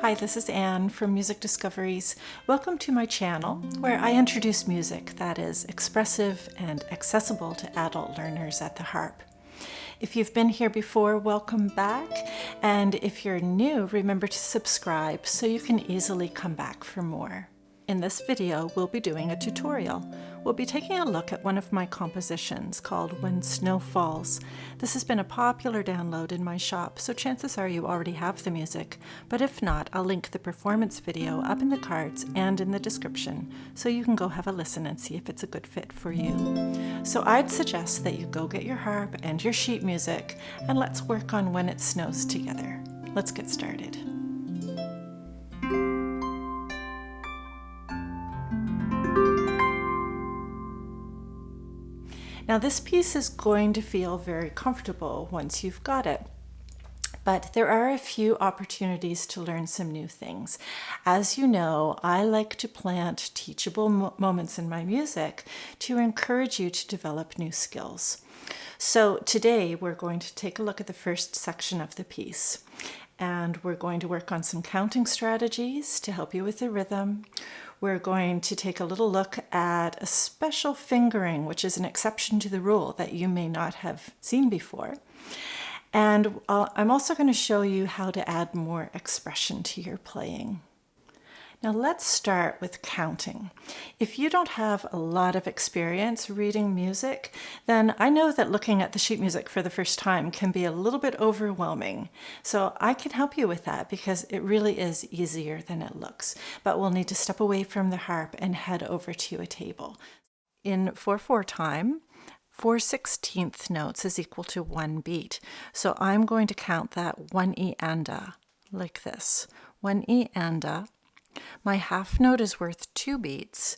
Hi, this is Anne from Music Discoveries. Welcome to my channel where I introduce music that is expressive and accessible to adult learners at the harp. If you've been here before, welcome back. And if you're new, remember to subscribe so you can easily come back for more. In this video, we'll be doing a tutorial. We'll be taking a look at one of my compositions called When Snow Falls. This has been a popular download in my shop, so chances are you already have the music. But if not, I'll link the performance video up in the cards and in the description, so you can go have a listen and see if it's a good fit for you. So I'd suggest that you go get your harp and your sheet music, and let's work on When It Snows together. Let's get started. Now this piece is going to feel very comfortable once you've got it, but there are a few opportunities to learn some new things. As you know, I like to plant teachable moments in my music to encourage you to develop new skills. So today we're going to take a look at the first section of the piece, and we're going to work on some counting strategies to help you with the rhythm. We're going to take a little look at a special fingering, which is an exception to the rule that you may not have seen before. And I'm also going to show you how to add more expression to your playing. Now let's start with counting. If you don't have a lot of experience reading music, then I know that looking at the sheet music for the first time can be a little bit overwhelming. So I can help you with that because it really is easier than it looks. But we'll need to step away from the harp and head over to a table. In 4/4 time, 4/16 notes is equal to 1 beat. So I'm going to count that 1 E and A like this. 1 E and A. My half note is worth 2 beats,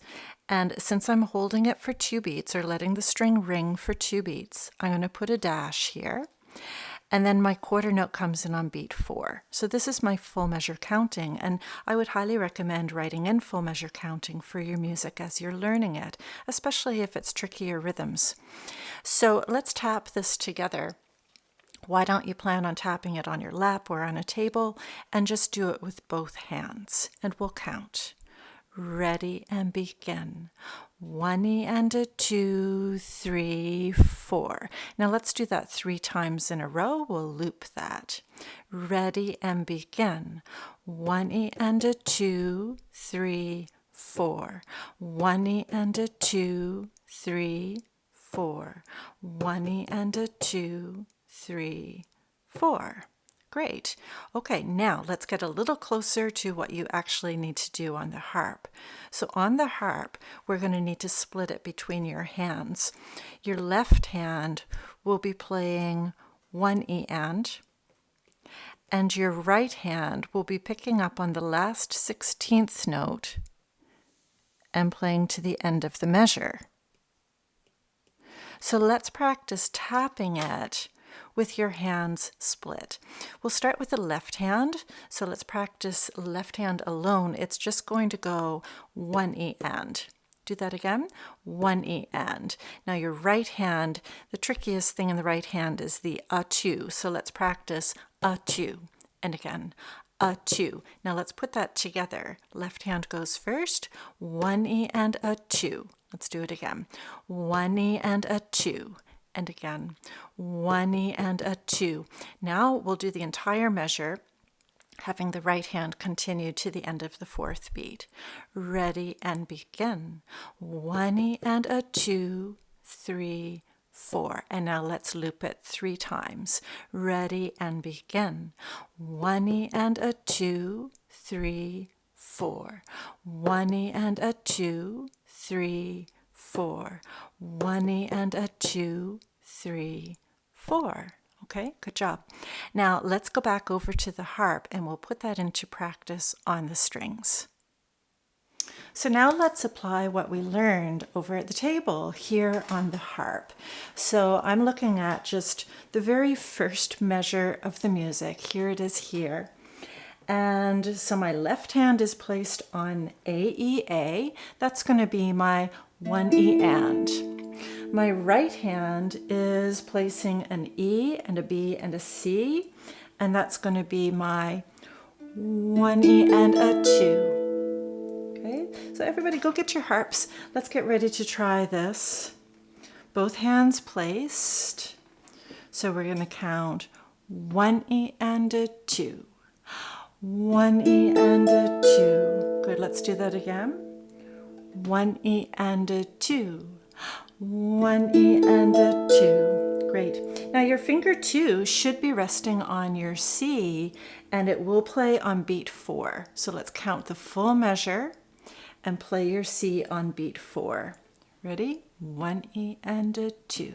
and since I'm holding it for 2 beats or letting the string ring for 2 beats, I'm going to put a dash here, and then my quarter note comes in on beat 4. So this is my full measure counting, and I would highly recommend writing in full measure counting for your music as you're learning it, especially if it's trickier rhythms. So let's tap this together. Why don't you plan on tapping it on your lap or on a table and just do it with both hands, and we'll count. Ready and begin. 1 E and a 2, 3, 4. Now let's do that 3 times in a row. We'll loop that. Ready and begin. 1 E and a 2, 3, 4. 1 E and a 2, 3, 4. 1 E and a 2, 3, 4. Great. Okay, now let's get a little closer to what you actually need to do on the harp. So on the harp, we're going to need to split it between your hands. Your left hand will be playing 1 E and your right hand will be picking up on the last 16th note and playing to the end of the measure. So let's practice tapping it with your hands split. We'll start with the left hand, so let's practice left hand alone. It's just going to go 1 E and. Do that again, 1 E and. Now your right hand, the trickiest thing in the right hand is the A2, so let's practice A2, and again, A2. Now let's put that together. Left hand goes first, 1 E and A2. Let's do it again, 1 E and A2. And again, 1 E and a 2. Now we'll do the entire measure, having the right hand continue to the end of the 4th beat. Ready and begin. 1 E and a 2, 3, 4. And now let's loop it 3 times. Ready and begin. 1 E and a 2, 3, 4. 1 E and a 2, 3, 4. 1 E and a 2, 3, 4. Okay, good job. Now let's go back over to the harp and we'll put that into practice on the strings. So now let's apply what we learned over at the table here on the harp. So I'm looking at just the very first measure of the music. Here it is here. And so my left hand is placed on A, E, A. That's going to be my 1 E and. My right hand is placing an E and a B and a C, and that's going to be my 1 E and a 2. Okay, so everybody go get your harps. Let's get ready to try this. Both hands placed. So we're going to count 1 E and a 2. 1 E and a 2. Good, let's do that again. 1 E and a 2. 1 E and a 2. Great. Now your finger 2 should be resting on your C, and it will play on beat 4. So let's count the full measure and play your C on beat 4. Ready? 1 E and a 2.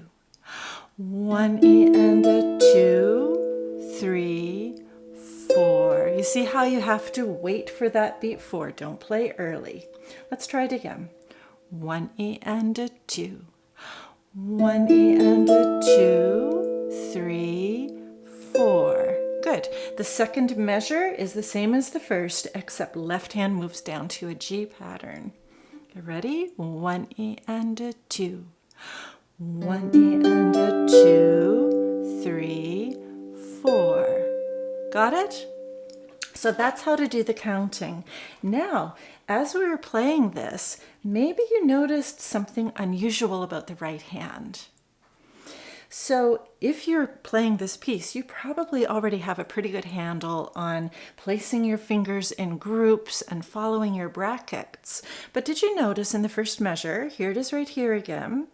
1 E and a 2, 3, 4. You see how you have to wait for that beat 4. Don't play early. Let's try it again. 1 E and a 2. 1 E and a 2, 3, 4. Good. The second measure is the same as the first, except left hand moves down to a G pattern. Ready? 1 E and a 2. 1 E and a 2, 3, 4. Got it? So that's how to do the counting. Now, as we were playing this, maybe you noticed something unusual about the right hand. So if you're playing this piece, you probably already have a pretty good handle on placing your fingers in groups and following your brackets. But did you notice in the first measure, here it is right here again,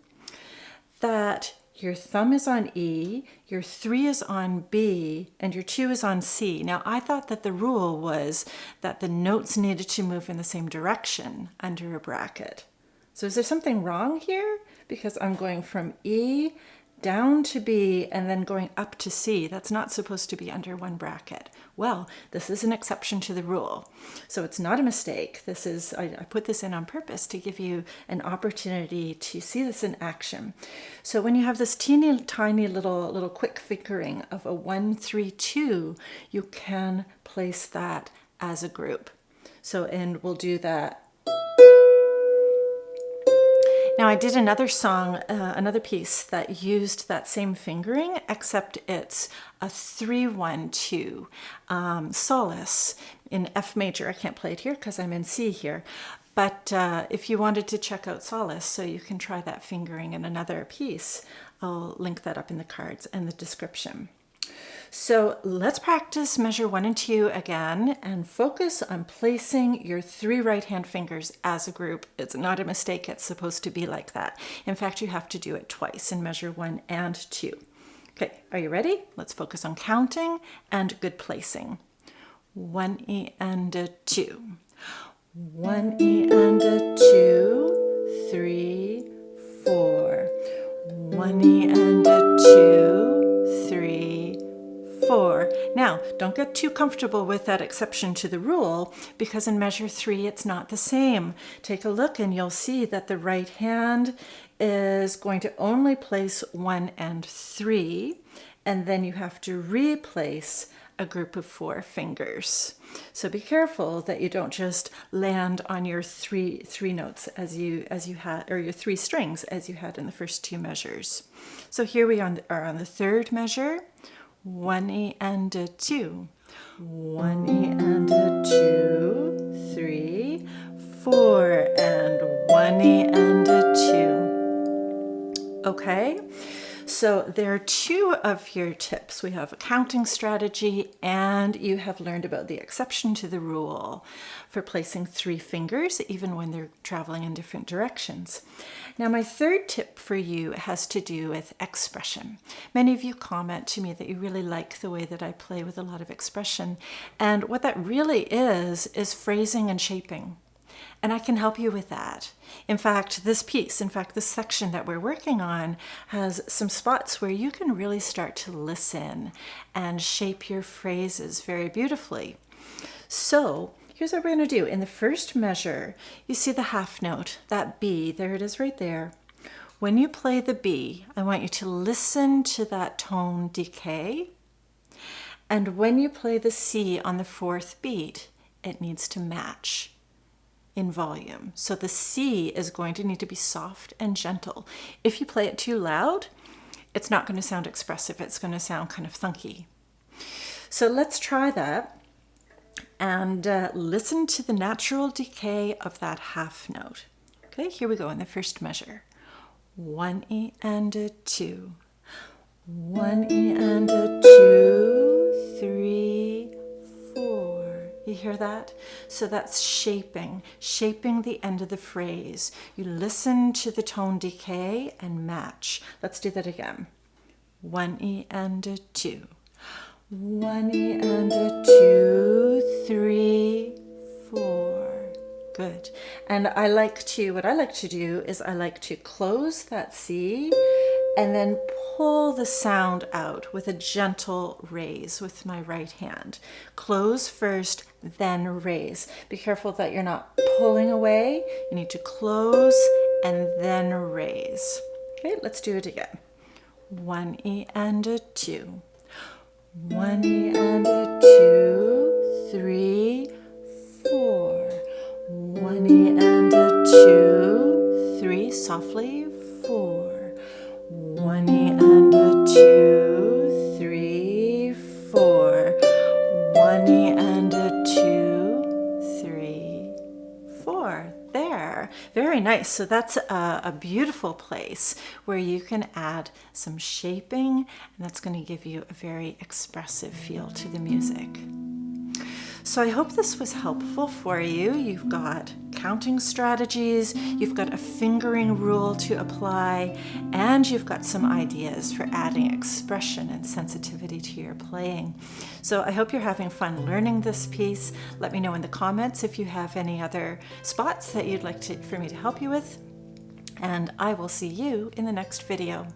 that your thumb is on E, your 3 is on B, and your 2 is on C. Now, I thought that the rule was that the notes needed to move in the same direction under a bracket. So is there something wrong here? Because I'm going from E down to B and then going up to C. That's not supposed to be under one bracket. Well, this is an exception to the rule. So it's not a mistake. This is, I put this in on purpose to give you an opportunity to see this in action. So when you have this teeny tiny little quick fingering of a 1, 3, 2, you can place that as a group. So, and we'll do that. Now I did another song, another piece that used that same fingering, except it's a 3-1-2 solace in F major. I can't play it here because I'm in C here. But if you wanted to check out solace, so you can try that fingering in another piece, I'll link that up in the cards and the description. So let's practice measure 1 and 2 again and focus on placing your 3 right hand fingers as a group. It's not a mistake, it's supposed to be like that. In fact, you have to do it twice in measure 1 and 2. Okay, are you ready? Let's focus on counting and good placing. 1 E and a 2. 1 E and a 2, 3, 4. 1 E and a 2, 3, 4. Now, don't get too comfortable with that exception to the rule, because in measure 3 it's not the same. Take a look and you'll see that the right hand is going to only place 1 and 3, and then you have to replace a group of 4 fingers. So be careful that you don't just land on your three notes as you had, or your 3 strings as you had in the first 2 measures. So here we are on the third measure. 1 E and a 2. 1 E and a 2, 3, 4, and 1 E and a 2. Okay, so there are 2 of your tips. We have a counting strategy, and you have learned about the exception to the rule for placing 3 fingers even when they're traveling in different directions. Now, my third tip for you has to do with expression. Many of you comment to me that you really like the way that I play with a lot of expression, and what that really is phrasing and shaping. And I can help you with that. In fact, this section that we're working on has some spots where you can really start to listen and shape your phrases very beautifully. So here's what we're going to do. In the first measure, you see the half note, that B, there it is right there. When you play the B, I want you to listen to that tone decay. And when you play the C on the 4th beat, it needs to match in volume. So the C is going to need to be soft and gentle. If you play it too loud, it's not going to sound expressive. It's going to sound kind of thunky. So let's try that. and listen to the natural decay of that half note. Okay, here we go in the first measure. 1 E and a 2. 1 E and a 2, 3, 4. You hear that? So that's shaping the end of the phrase. You listen to the tone decay and match. Let's do that again. 1 E and a 2. 1 E and a 2, 3, 4. Good. And what I like to do is I like to close that C and then pull the sound out with a gentle raise with my right hand. Close first, then raise. Be careful that you're not pulling away. You need to close and then raise. Okay, let's do it again. 1 E and a 2. 1 E and a 2, 3, 4. 1 E and a 2, 3, softly, 4. 1 E and a 2, 3, 4. 1 E and a 2, 3, 4. There. Very nice. So that's a beautiful place where you can add some shaping, and that's going to give you a very expressive feel to the music. So I hope this was helpful for you. You've got counting strategies, you've got a fingering rule to apply, and you've got some ideas for adding expression and sensitivity to your playing. So I hope you're having fun learning this piece. Let me know in the comments if you have any other spots that you'd like for me to help you with, and I will see you in the next video.